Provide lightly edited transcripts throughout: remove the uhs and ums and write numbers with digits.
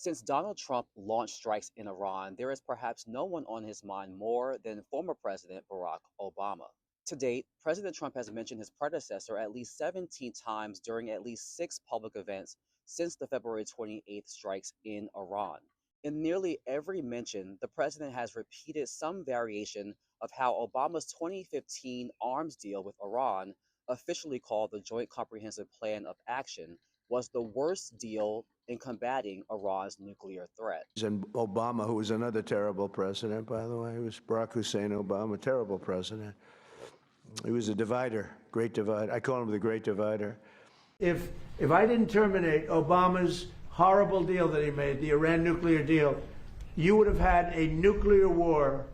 Since Donald Trump launched strikes in Iran, there is perhaps no one on his mind more than former President Barack Obama. To date, President Trump has mentioned his predecessor at least 17 times during at least 6 public events since the February 28th strikes in Iran. In nearly every mention, the president has repeated some variation of how Obama's 2015 arms deal with Iran, officially called the Joint Comprehensive Plan of Action, was the worst deal in combating Iran's nuclear threat. And Obama, who was another terrible president, by the way, he was Barack Hussein Obama, terrible president. He was a divider, great divider. I call him the great divider. If I didn't terminate Obama's horrible deal that he made, the Iran nuclear deal, you would have had a nuclear war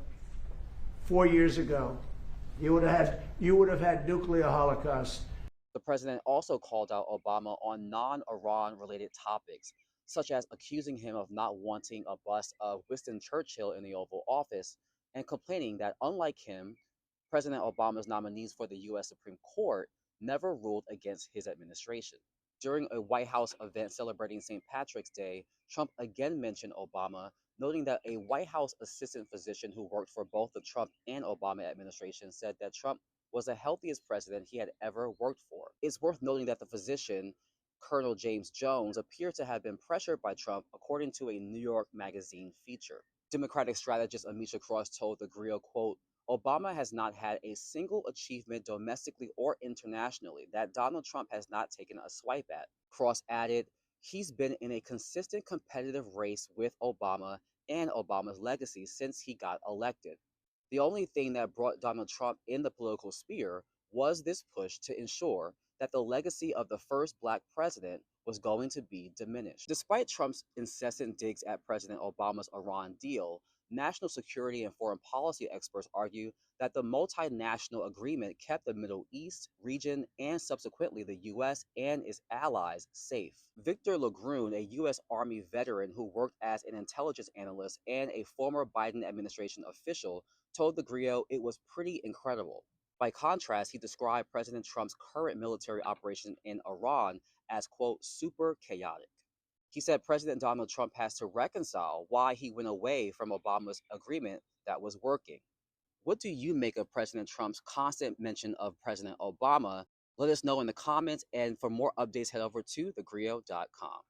4 years ago. You would have had nuclear holocaust. The president also called out Obama on non-Iran related topics, such as accusing him of not wanting a bust of Winston Churchill in the Oval Office and complaining that, unlike him, President Obama's nominees for the U.S. Supreme Court never ruled against his administration. During a White House event celebrating St. Patrick's Day, Trump again mentioned Obama, noting that a White House assistant physician who worked for both the Trump and Obama administration said that Trump was the healthiest president he had ever worked for. It's worth noting that the physician, Colonel James Jones, appeared to have been pressured by Trump, according to a New York Magazine feature. Democratic strategist Amisha Cross told the Griot, quote, "Obama has not had a single achievement domestically or internationally that Donald Trump has not taken a swipe at." Cross added, "He's been in a consistent competitive race with Obama and Obama's legacy since he got elected. The only thing that brought Donald Trump in the political sphere was this push to ensure that the legacy of the first Black president was going to be diminished." Despite Trump's incessant digs at President Obama's Iran deal, national security and foreign policy experts argue that the multinational agreement kept the Middle East region and subsequently the U.S. and its allies safe. Victor Legrune, a U.S. Army veteran who worked as an intelligence analyst and a former Biden administration official, told the Griot it was pretty incredible. By contrast, he described President Trump's current military operation in Iran as, quote, super chaotic. He said President Donald Trump has to reconcile why he went away from Obama's agreement that was working. What do you make of President Trump's constant mention of President Obama? Let us know in the comments, and for more updates, head over to thegriot.com.